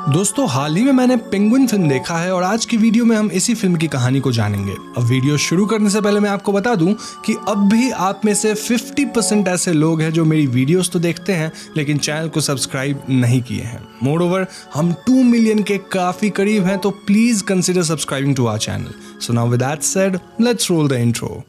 दोस्तों हाल ही में मैंने पेंगुइन फिल्म देखा है और आज की वीडियो में हम इसी फिल्म की कहानी को जानेंगे। अब वीडियो शुरू करने से पहले मैं आपको बता दूं कि अब भी आप में से 50% ऐसे लोग हैं जो मेरी वीडियोस तो देखते हैं लेकिन चैनल को सब्सक्राइब नहीं किए हैं। मोरओवर हम 2 मिलियन के काफी करीब हैं, तो please consider subscribing to our channel. So now with that said, let's roll the intro.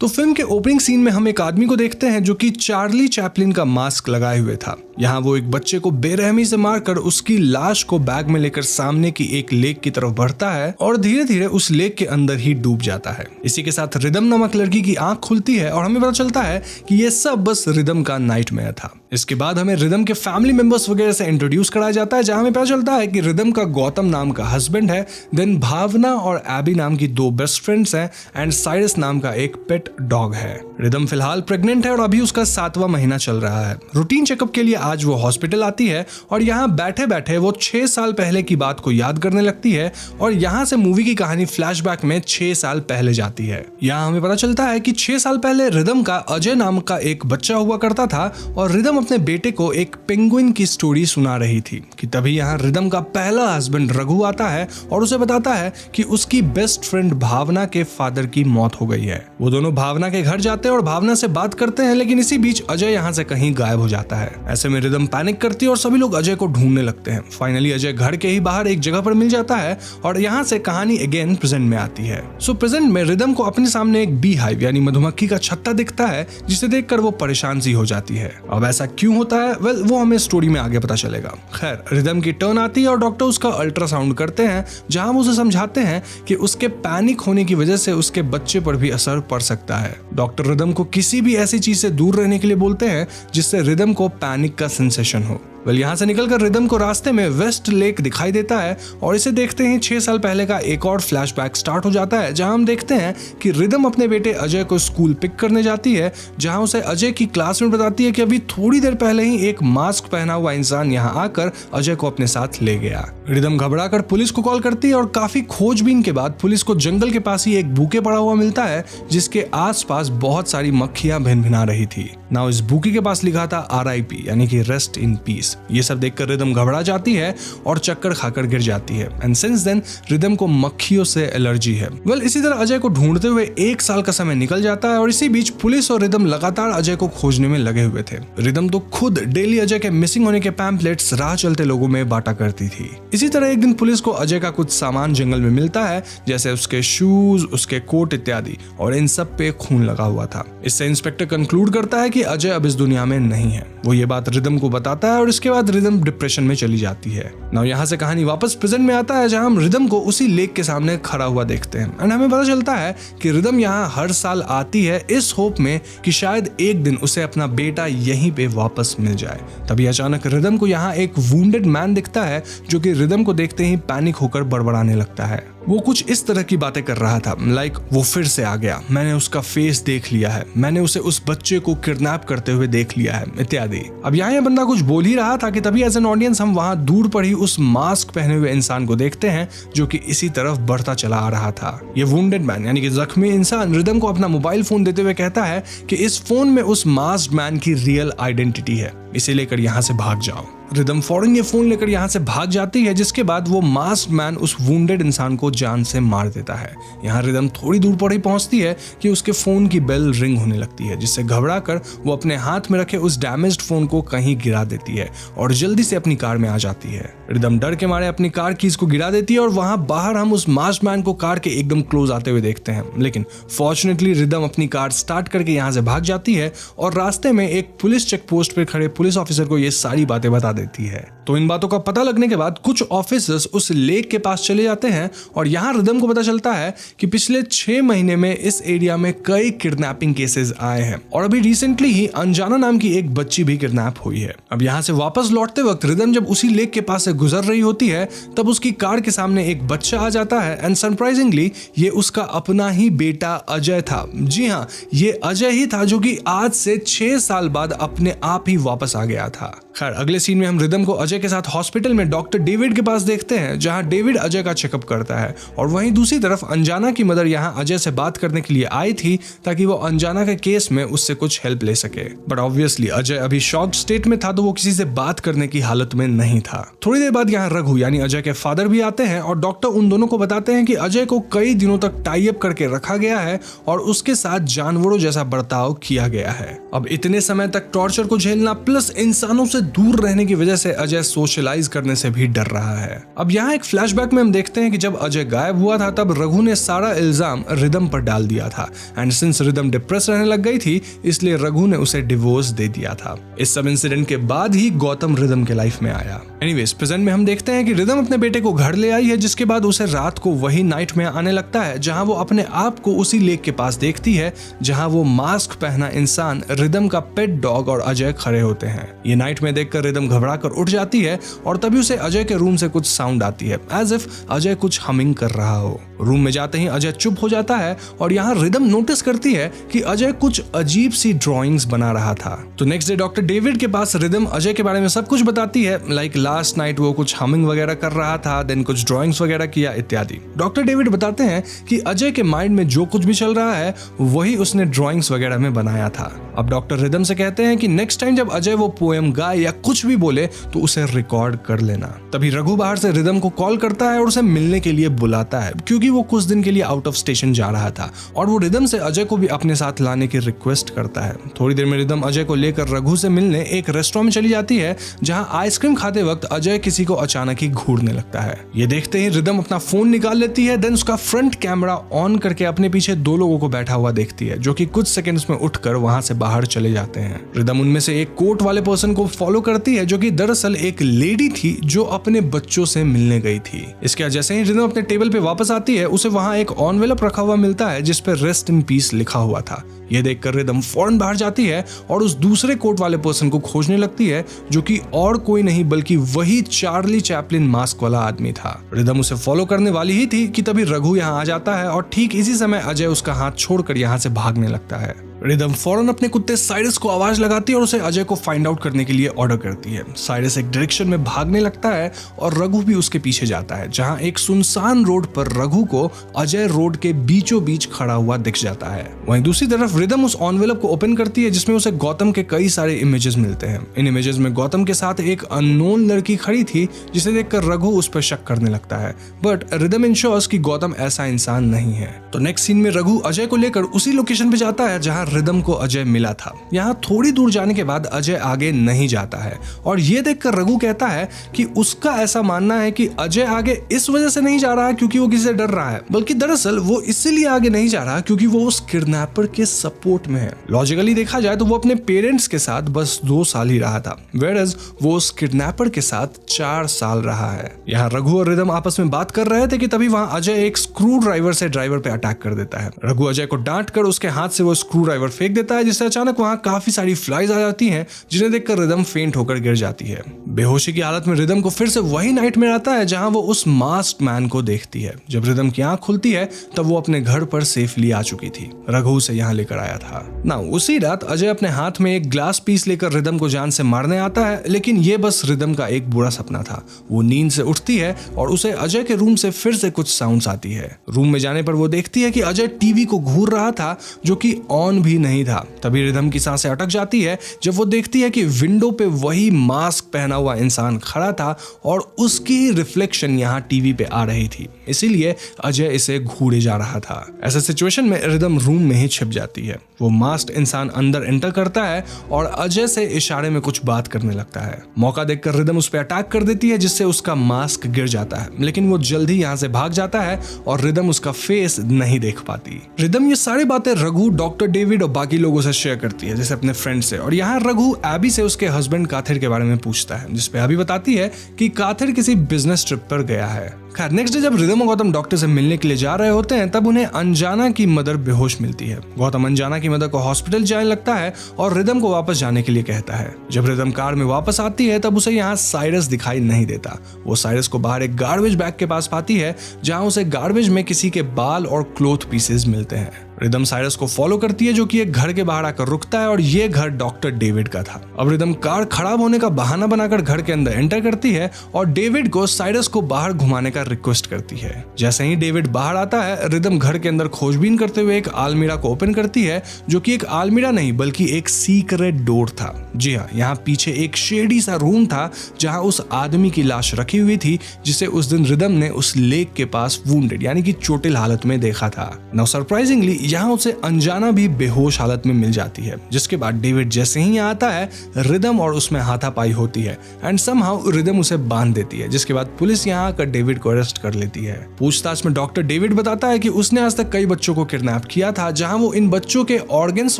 तो फिल्म के ओपनिंग सीन में हम एक आदमी को देखते हैं जो कि चार्ली चैपलिन का मास्क लगाए हुए था। यहाँ वो एक बच्चे को बेरहमी से मारकर उसकी लाश को बैग में लेकर सामने की एक लेक की तरफ बढ़ता है और धीरे धीरे उस लेक के अंदर ही डूब जाता है। इसी के साथ रिदम नामक लड़की की आंख खुलती है और हमें पता चलता है कि ये सब बस रिदम का नाइटमेयर था। इसके बाद हमें रिदम के फैमिली मेंबर्स वगैरह से इंट्रोड्यूस कराया जाता है, जहां हमें पता चलता है कि रिदम का गौतम नाम का हस्बैंड है, देन भावना और एबी नाम की 2 बेस्ट फ्रेंड्स हैं एंड साइरस नाम का एक पेट डॉग है। रिदम फिलहाल प्रेग्नेंट है और अभी उसका 7वां महीना चल रहा है। रूटीन चेकअप के लिए आज वो हॉस्पिटल आती है और यहाँ बैठे बैठे वो 6 साल पहले की बात को याद करने लगती है और यहाँ से मूवी की कहानी फ्लैशबैक में 6 साल पहले जाती है। यहाँ हमें पता चलता है कि 6 साल पहले रिदम का अजय नाम का एक बच्चा हुआ करता था और रिदम अपने बेटे को एक पेंगुइन की स्टोरी सुना रही थी कि तभी यहाँ रिदम का पहला हस्बैंड रघु आता है और उसे बताता है कि उसकी बेस्ट फ्रेंड भावना के फादर की मौत हो गई है। वो दोनों भावना के घर जाते हैं और भावना से बात करते हैं, लेकिन इसी बीच अजय यहाँ से कहीं गायब हो जाता है। ऐसे में रिदम पैनिक करती है और सभी लोग अजय को ढूंढने लगते हैं। फाइनली अजय घर के ही बाहर एक जगह पर मिल जाता है और यहाँ से कहानी अगेन प्रेजेंट में आती है। सो प्रेजेंट में रिदम को अपने सामने एक बी हाइव यानी मधुमक्खी का छत्ता दिखता है, जिसे देखकर वो परेशान सी हो जाती है। अब ऐसा क्यों होता है, वेल वो हमें स्टोरी में आगे पता चलेगा। खैर रिदम की टर्न आती है और डॉक्टर उसका अल्ट्रासाउंड करते हैं, जहां वो उसे समझाते हैं कि उसके पैनिक होने की वजह से उसके बच्चे पर भी असर पड़ सकता है। डॉक्टर रिदम को किसी भी ऐसी चीज से दूर रहने के लिए बोलते हैं जिससे रिदम को पैनिक का सेंसेशन हो। यहाँ से निकलकर रिदम को रास्ते में वेस्ट लेक दिखाई देता है और इसे देखते ही 6 साल पहले का एक और फ्लैशबैक स्टार्ट हो जाता है, जहां हम देखते हैं कि रिदम अपने बेटे अजय को स्कूल पिक करने जाती है, जहां उसे अजय की क्लासमेट बताती है कि अभी थोड़ी देर पहले ही एक मास्क पहना हुआ इंसान यहाँ आकर अजय को अपने साथ ले गया। रिदम घबराकर पुलिस को कॉल करती है और काफी खोजबीन के बाद पुलिस को जंगल के पास ही एक बूके पड़ा हुआ मिलता है, जिसके आसपास बहुत सारी मक्खियां भिनभिना रही थी। नाउ इस बूके के पास लिखा था RIP यानी कि रेस्ट इन पीस। ये सब देखकर रिदम घबरा जाती है और चक्कर खाकर गिर जाती है एंड सिंस देन रिदम को मक्खियों से एलर्जी है। इसी तरह अजय को ढूंढते हुए 1 साल का समय निकल जाता है और इसी बीच पुलिस और रिदम लगातार अजय को खोजने में लगे हुए थे। रिदम तो खुद डेली अजय के मिसिंग होने के पैम्पलेट्स राह चलते लोगों में बांटा करती थी। इसी तरह एक दिन पुलिस को अजय का कुछ सामान जंगल में मिलता है, जैसे उसके शूज, उसके कोट इत्यादि, और इन सब पे खून लगा हुआ था। इससे इंस्पेक्टर कंक्लूड करता है कि अजय अब इस दुनिया में नहीं है। वो ये बात रिदम को बताता है और इसके बाद रिदम डिप्रेशन में चली जाती है। नाउ यहाँ से कहानी वापस प्रेजेंट में आता है, जहां हम रिदम को उसी लेक के सामने खड़ा हुआ देखते हैं एंड हमें पता चलता है कि रिदम यहाँ हर साल आती है इस होप में कि शायद एक दिन उसे अपना बेटा यहीं पे वापस मिल जाए। तभी अचानक रिदम को यहाँ एक वुंडेड मैन दिखता है, जो कि रिदम को देखते ही पैनिक होकर बड़बड़ाने लगता है। वो कुछ इस तरह की बातें कर रहा था, लाइक वो फिर से आ गया, मैंने उसका फेस देख लिया है, मैंने उसे उस बच्चे को किडनैप करते हुए देख लिया है इत्यादि। अब यहाँ ये बंदा कुछ बोल ही रहा था कि तभी एज एन ऑडियंस हम वहां दूर पर ही उस मास्क पहने हुए इंसान को देखते हैं, जो कि इसी तरफ बढ़ता चला आ रहा था। ये वुंडेड मैन यानी कि जख्मी इंसान रिदम को अपना मोबाइल फोन देते हुए कहता है कि इस फोन में उस मास्क्ड मैन की रियल आइडेंटिटी है, इसे लेकर यहाँ से भाग जाओ। रिदम फौरन ये फोन लेकर यहाँ से भाग जाती है, जिसके बाद वो मास्क्ड मैन उस वुंडेड इंसान को जान से मार देता है। यहाँ रिदम थोड़ी दूर पर ही पहुंचती है कि उसके फोन की बेल रिंग होने लगती है, जिससे घबराकर वो अपने हाथ में रखे उस डैमेज्ड फोन को कहीं गिरा देती है और जल्दी से अपनी कार में आ जाती है। रिदम डर के मारे अपनी कार कीज को गिरा देती है और वहां बाहर हम उस मास्क्ड मैन को कार के एकदम क्लोज आते हुए देखते हैं, लेकिन फॉर्चुनेटली रिदम अपनी कार स्टार्ट करके यहाँ से भाग जाती है और रास्ते में एक पुलिस चेक पोस्ट पर खड़े पुलिस ऑफिसर को ये सारी बातें बता देती है। तो इन बातों का पता लगने के बाद कुछ ऑफिसर्स उस लेक के पास चले जाते हैं और यहाँ रिदम को पता चलता है कि पिछले 6 महीने में इस एरिया में कई किडनैपिंग केसेस आए हैं और अभी रिसेंटली ही अंजाना नाम की एक बच्ची भी किडनैप हुई है। अब यहाँ से वापस लौटते वक्त रिदम जब उसी लेक के पास से गुजर रही होती है, तब उसकी कार के सामने एक बच्चा आ जाता है एंड सरप्राइजिंगली ये उसका अपना ही बेटा अजय था। जी हाँ, ये अजय ही था जो कि आज से 6 साल बाद अपने आप ही वापस आ गया था। खैर अगले सीन में हम रिदम को अजय अजय के साथ हॉस्पिटल में डॉक्टर डेविड के पास देखते हैं, जहां डेविड अजय का चेकअप करता है। और वहीं दूसरी तरफ अंजाना की मदर यहां अजय से बात करने के लिए आई थी ताकि वो अंजाना के केस में उससे कुछ हेल्प ले सके। बट ऑब्वियसली अजय अभी शॉक्ड स्टेट में था, तो वो किसी से बात करने की हालत में नहीं था। थोड़ी देर बाद यहाँ रघु यानी अजय के फादर भी आते हैं और डॉक्टर उन दोनों को बताते हैं कि अजय को कई दिनों तक टाई अप करके रखा गया है और उसके साथ जानवरों जैसा बर्ताव किया गया है। अब इतने समय तक टॉर्चर को झेलना प्लस इंसानों से दूर रहने की वजह से अजय सोशलाइज करने से भी डर रहा है। अब यहाँ एक फ्लैशबैक में हम देखते हैं कि जब अजय गायब हुआ था तब रघु ने सारा इल्जाम रिदम पर डाल दिया था एंड सिंस रिदम डिप्रेस रहने लग गई थी इसलिए रघु ने उसे डिवोर्स दे दिया था। इस सब इंसिडेंट के बाद ही गौतम रिदम के लाइफ में आया। एनीवेज प्रेजेंट में हम देखते हैं कि रिदम अपने बेटे को घर ले आई है, जिसके बाद उसे रात को वही नाइट में आने लगता है जहां वो अपने आप को उसी लेक के पास देखती है जहां वो मास्क पहना इंसान रिदम का पेट डॉग और अजय खड़े होते हैं। ये नाइट में देखकर रिदम घबरा कर उठ जाती है और तभी उसे अजय के रूम से कुछ साउंड आती है एज इफ अजय कुछ हमिंग कर रहा हो। रूम में जाते ही अजय चुप हो जाता है और यहाँ रिदम नोटिस करती है कि अजय कुछ अजीब सी ड्राइंग्स बना रहा था। तो नेक्स्ट डे डॉक्टर डेविड के पास रिदम अजय के बारे में सब कुछ बताती है, लाइक लास्ट नाइट वो कुछ हमिंग वगैरह कर रहा था, देन कुछ ड्राइंग्स वगैरह किया इत्यादि। डॉक्टर डेविड बताते हैं कि अजय के माइंड में जो कुछ भी चल रहा है वही उसने ड्राइंग्स वगैरह में बनाया था। अब डॉक्टर रिदम से कहते हैं कि नेक्स्ट टाइम जब अजय वो पोएम गाए या कुछ भी बोले तो उसे रिकॉर्ड कर लेना। तभी रघु बाहर से रिदम को कॉल करता है और उसे मिलने के लिए बुलाता है क्योंकि वो कुछ दिन के लिए आउट ऑफ स्टेशन जा रहा था और वो रिदम से अजय को भी अपने साथ लाने की रिक्वेस्ट करता है। थोड़ी देर में रिदम अजय को लेकर रघु से मिलने एक रेस्टोरेंट में चली जाती है जहां आइसक्रीम खाते वक्त अजय किसी को अचानक ही घूरने लगता है। ये देखते ही रिदम अपना फोन निकाल लेती है, देन उसका फ्रंट कैमरा ऑन करके अपने पीछे दो लोगों को बैठा हुआ देखती है जो कि कुछ सेकंड्स में उठकर वहां से बाहर चले जाते हैं। रिदम उनमें से एक कोट वाले पर्सन को फॉलो करती है जो कि दरअसल एक लेडी थी जो अपने बच्चों से मिलने गई थी। इसके बाद जैसे ही रिदम अपने टेबल पे वापस आती है उसे वहां एक एनवेलप रखा हुआ मिलता है जिस पे रेस्ट इन पीस लिखा हुआ था। यह देखकर रिदम फौरन बाहर जाती है और उस दूसरे कोट वाले पर्सन को खोजने लगती है जो कि और कोई नहीं बल्कि वही चार्ली चैपलिन मास्क वाला आदमी था। रिदम उसे फॉलो करने वाली ही थी कि तभी रघु यहाँ आ जाता है और ठीक इसी समय अजय उसका हाथ छोड़कर यहाँ से भागने लगता है। रिदम फौरन अपने कुत्ते साइरस को आवाज लगाती है और उसे अजय को फाइंड आउट करने के लिए ऑर्डर करती है। साइरस एक डायरेक्शन में भागने लगता है और रघु भी उसके पीछे जाता है जहां एक सुनसान रोड पर रघु को अजय रोड के बीचों बीच खड़ा हुआ दिख जाता है। वहीं दूसरी तरफ रिदम उस एनवेलप को ओपन करती है जिसमें उसे गौतम के कई सारे इमेजेस मिलते हैं। इन इमेजेस में गौतम के साथ एक अननोन लड़की खड़ी थी जिसे देखकर रघु उस पर शक करने लगता है, बट रिदम इंश्योर्स कि गौतम ऐसा इंसान नहीं है। तो नेक्स्ट सीन में रघु अजय को लेकर उसी लोकेशन पे जाता है जहां रिदम को अजय मिला था। यहाँ थोड़ी दूर जाने के बाद अजय आगे नहीं जाता है और ये देखकर रघु कहता है कि उसका ऐसा मानना है कि अजय आगे इस वजह से नहीं जा रहा है क्योंकि वो किसी से डर रहा है, बल्कि दरअसल वो इसलिए आगे नहीं जा रहा क्योंकि वो उस किडनैपर के सपोर्ट में है। लॉजिकली देखा जाए तो वो अपने पेरेंट्स के साथ बस 2 साल ही रहा था, वेयरएज वो उस किडनैपर के साथ 4 साल रहा है। यहाँ रघु और रिदम आपस में बात कर रहे थे कि तभी वहां अजय एक स्क्रू ड्राइवर से ड्राइवर पे अटैक कर देता है। रघु अजय को डांट कर उसके हाथ से वो स्क्रू ड्राइवर फेंक देता है जिससे अचानक वहां काफी सारी फ्लाइज आ जाती हैं जिन्हें देखकर रिदम फेंट होकर गिर जाती है। बेहोशी की हालत में रिदम को फिर से वही नाइटमेयर आता है जहां वो उस मास्क्ड मैन को देखती है। जब रिदम की आंख खुलती है तब वो अपने घर पर सेफली आ चुकी थी। रघु उसे यहाँ लेकर आया था ना। उसी रात अजय अपने हाथ में एक ग्लास पीस लेकर रिदम को जान से मारने आता है, लेकिन ये बस रिदम का एक बुरा सपना था। वो नींद से उठती है और उसे अजय के रूम से फिर से कुछ साउंड्स आती है। रूम में जाने पर वो देखती है कि अजय टीवी को घूर रहा था जो कि ऑन भी नहीं था। तभी रिदम की सांसें अटक जाती है जब वो देखती है कि विंडो पे वही मास्क पहना हुआ इंसान खड़ा था और उसकी रिफ्लेक्शन यहाँ टीवी पे आ रही थी, इसीलिए अजय इसे घूरे जा रहा था। ऐसे सिचुएशन में रिदम रूम में ही छिप जाती है। वो मास्क इंसान अंदर एंटर करता है और अजय से इशारे में कुछ बात करने लगता है। मौका देखकर रिदम उस पर अटैक कर देती है जिससे उसका मास्क गिर जाता है, लेकिन वो जल्दी यहाँ से भाग जाता है और रिदम उसका फेस नहीं देख पाती। रिदम ये सारी बातें रघु, डॉक्टर डेविड और बाकी लोगों से शेयर करती है जैसे अपने फ्रेंड से, और यहाँ रघु एबी से उसके हस्बैंड काथिर के बारे में पूछता है जिसपे एबी बताती है कि काथिर किसी बिजनेस ट्रिप पर गया है। खैर नेक्स्ट डे जब रिदम और गौतम डॉक्टर से मिलने के लिए जा रहे होते हैं तब उन्हें अंजाना की मदर बेहोश मिलती है। गौतम अंजाना की मदर को हॉस्पिटल जाने लगता है और रिदम को वापस जाने के लिए कहता है। जब रिदम कार में वापस आती है तब उसे यहाँ साइरस दिखाई नहीं देता। वो साइरस को बाहर एक गार्बेज बैग के पास पाती है जहाँ उसे गार्बेज में किसी के बाल और क्लोथ पीसेस मिलते हैं। रिदम साइरस को फॉलो करती है जो कि एक घर के बाहर आकर रुकता है और ये घर डॉक्टर डेविड का था। अब रिदम कार खराब होने का बहाना बनाकर घर के अंदर एंटर करती है और डेविड को साइरस को बाहर घुमाने का रिक्वेस्ट करती है। जैसे ही डेविड बाहर आता है, रिदम घर के अंदर खोजबीन करते हुए एक अलमीरा को ओपन करती है जो कि एक अलमीरा नहीं बल्कि एक सीक्रेट डोर था। जी हाँ, यहाँ पीछे एक शेडी सा रूम था जहाँ उस आदमी की लाश रखी हुई थी जिसे उस दिन रिदम ने उस लेक के पास वुंडेड यानी कि चोटिल हालत में देखा था। नाउ सरप्राइजिंगली यहाँ उसे अनजाना भी बेहोश हालत में मिल जाती है, जिसके बाद डेविड जैसे ही आता है रिदम और उसमें हाथापाई होती है एंड समहाउ रिदम उसे बांध देती है, जिसके बाद पुलिस यहाँ आकर डेविड को अरेस्ट कर लेती है। पूछताछ में डॉक्टर डेविड बताता है कि उसने आज तक कई बच्चों को किडनैप किया था जहां वो इन बच्चों के ऑर्गन्स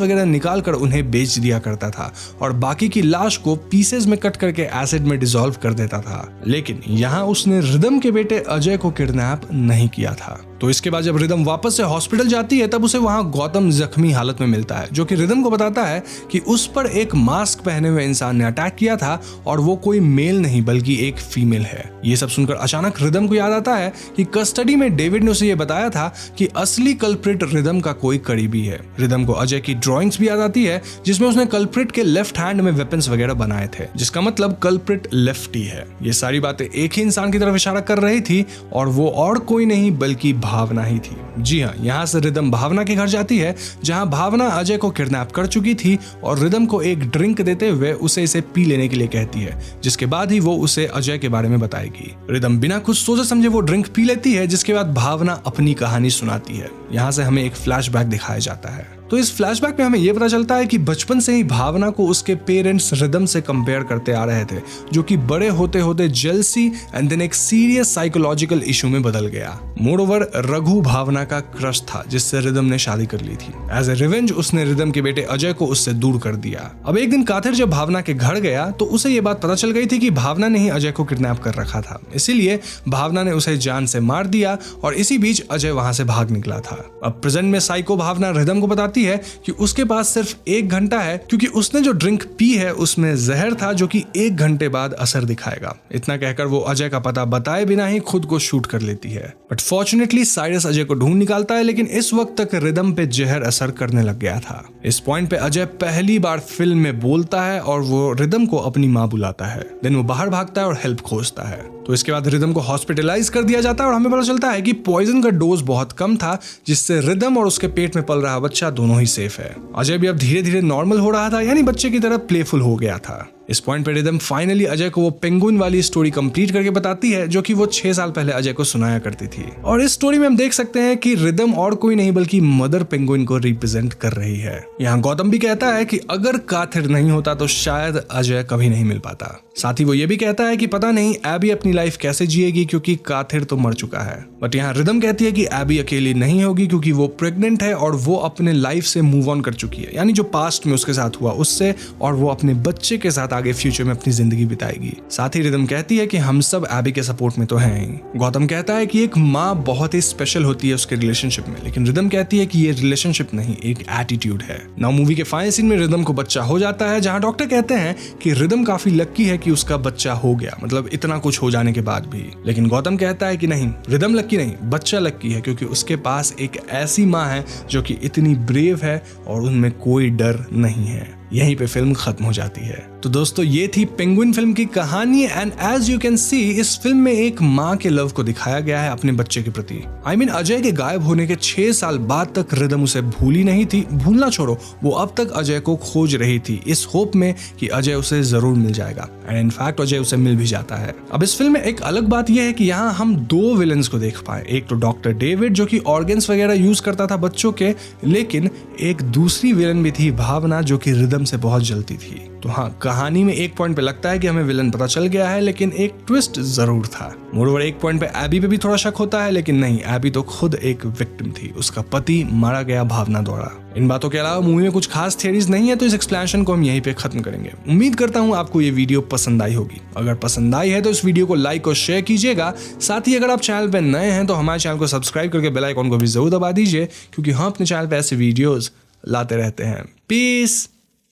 वगैरह निकाल कर उन्हें बेच दिया करता था और बाकी की लाश को पीसेस में कट करके एसिड में डिसॉल्व कर देता था, लेकिन यहाँ उसने रिदम के बेटे अजय को किडनैप नहीं किया था। तो इसके बाद जब रिदम वापस से हॉस्पिटल जाती है तब उसे वहां गौतम जख्मी हालत में मिलता है जो कि रिदम को बताता है कि उस पर एक मास्क पहने हुए इंसान ने अटैक किया था और वो कोई मेल नहीं बल्कि एक फीमेल है। ये सब सुनकर अचानक रिदम को याद आता है कि कस्टडी में डेविड ने उसे ये बताया था कि असली कल्प्रिट रिदम का कोई करीबी है। रिदम को अजय की ड्रॉइंग्स भी याद आती है जिसमें उसने कल्प्रिट के लेफ्ट हैंड में वेपन्स वगैरह बनाए थे, जिसका मतलब कल्प्रिट लेफ्टी है। ये सारी बातें एक ही इंसान की तरफ इशारा कर रही थी और वो और कोई नहीं बल्कि भावना ही थी। जी हाँ, यहाँ से रिदम भावना के घर जाती है जहाँ भावना अजय को किडनैप कर चुकी थी और रिदम को एक ड्रिंक देते हुए उसे इसे पी लेने के लिए कहती है, जिसके बाद ही वो उसे अजय के बारे में बताएगी। रिदम बिना कुछ सोचे समझे वो ड्रिंक पी लेती है, जिसके बाद भावना अपनी कहानी सुनाती है। यहाँ से हमें एक फ्लैशबैक दिखाया जाता है। तो इस फ्लैशबैक में हमें यह पता चलता है कि बचपन से ही भावना को उसके पेरेंट्स रिदम से कंपेयर करते आ रहे थे, जो कि बड़े होते होते जेलसी एंड देन एक सीरियस साइकोलॉजिकल इशू में बदल गया। मोरओवर रघु भावना का क्रश था जिससे रिदम ने शादी कर ली थी। एज ए रिवेंज उसने रिदम के बेटे अजय को उससे दूर कर दिया। अब एक दिन काथिर जब भावना के घर गया तो उसे ये बात पता चल गई थी कि भावना ने ही अजय को किडनैप कर रखा था, इसीलिए भावना ने उसे जान से मार दिया और इसी बीच अजय वहां से भाग निकला था। अब प्रेजेंट में साइको भावना रिदम को बताती है कि उसके पास सिर्फ 1 घंटा है क्योंकि उसने जो ड्रिंक पी है उसमें जहर था जो कि 1 घंटे बाद असर दिखाएगा। इतना कहकर वो अजय का पता बताए बिना ही खुद को शूट कर लेती है। बट फॉर्चुनेटली साइरस अजय को ढूंढ निकालता है, लेकिन इस वक्त तक रिदम पे जहर असर करने लग गया था। इस पॉइंट पे अजय पहली बार फिल्म में बोलता है और वो रिदम को अपनी माँ बुलाता है। देन वो बाहर भागता है और हेल्प खोजता है। तो इसके बाद रिदम को हॉस्पिटलाइज कर दिया जाता है और हमें पता चलता है कि पॉइजन का डोज बहुत कम था, जिससे रिदम और उसके पेट में पल रहा बच्चा दोनों ही सेफ है। अजय भी अब धीरे धीरे नॉर्मल हो रहा था, यानी बच्चे की तरह प्लेफुल हो गया था। इस पॉइंट पे रिदम फाइनली अजय को वो पेंगुइन वाली स्टोरी कंप्लीट करके बताती है जो कि वो 6 साल पहले अजय को सुनाया करती थी। और इस स्टोरी में हम देख सकते हैं कि रिदम और कोई नहीं बल्कि मदर पेंगुइन को रिप्रेजेंट कर रही है। यहाँ गौतम भी कहता है कि अगर काथिर नहीं होता तो शायद अजय कभी नहीं मिल पाता। साथ ही वो ये भी कहता है कि पता नहीं एबी अपनी लाइफ कैसे जिएगी क्योंकि काथिर तो मर चुका है। बट यहाँ रिदम कहती है कि एबी अकेली नहीं होगी क्योंकि वो प्रेग्नेंट है और वो अपने लाइफ से मूव ऑन कर चुकी है, यानी जो पास्ट में उसके साथ हुआ उससे, और वो अपने बच्चे के साथ आगे फ्यूचर में अपनी जिंदगी बिताएगी। साथ ही रिदम कहती है कि हम सब एबी के सपोर्ट में तो हैं ही। गौतम कहता है कि एक माँ बहुत ही स्पेशल होती है उसके रिलेशनशिप में, लेकिन रिदम कहती है कि ये रिलेशनशिप नहीं एक एटीट्यूड है। नाउ मूवी के फाइनल सीन में रिदम को बच्चा हो जाता है, जहाँ डॉक्टर कहते हैं कि रिदम काफी लक्की है कि उसका बच्चा हो गया, मतलब इतना कुछ हो जाने के बाद भी। लेकिन गौतम कहता है कि नहीं, रिदम लक्की नहीं, बच्चा लक्की है क्योंकि उसके पास एक ऐसी माँ है जो कि इतनी ब्रेव है और उनमें कोई डर नहीं है। यहीं पे फिल्म खत्म हो जाती है। तो दोस्तों ये थी पेंगुइन फिल्म की कहानी and as you can see इस फिल्म में एक माँ के लव को दिखाया गया है अपने बच्चे के प्रति। आई मीन अजय के गायब होने के 6 साल बाद तक रिदम उसे भूली नहीं थी। भूलना छोड़ो, वो अब तक अजय को खोज रही थी इस होप में कि अजय उसे जरूर मिल जाएगा एंड इनफैक्ट अजय उसे मिल भी जाता है। अब इस फिल्म में एक अलग बात यह है कि यहाँ हम 2 विलन्स को देख पाए। एक तो डॉक्टर डेविड जो कि ऑर्गन्स वगैरह यूज करता था बच्चों के, लेकिन एक दूसरी विलन भी थी भावना जो कि रिदम से बहुत जलती थी। तो हाँ, कहानी में एक पॉइंट पे लगता है कि हमें विलन पता चल गया है, लेकिन एक ट्विस्ट जरूर था। मोरओवर एक पॉइंट पे एबी पे भी थोड़ा शक होता है, लेकिन नहीं, एबी तो खुद एक विक्टिम थी, उसका पति मारा गया भावना द्वारा। इन बातों के अलावा मूवी में कुछ खास थियरीज नहीं है, तो इस एक्सप्लेनेशन को हम यहीं पे खत्म करेंगे। उम्मीद करता हूँ आपको ये वीडियो पसंद आई होगी। अगर पसंद आई है तो इस वीडियो को लाइक और शेयर कीजिएगा। साथ ही अगर आप चैनल पे नए हैं तो हमारे चैनल को सब्सक्राइब करके बेल आइकॉन को भी जरूर दबा दीजिए, क्योंकि हम अपने चैनल पे ऐसे वीडियोस लाते रहते हैं। पीस।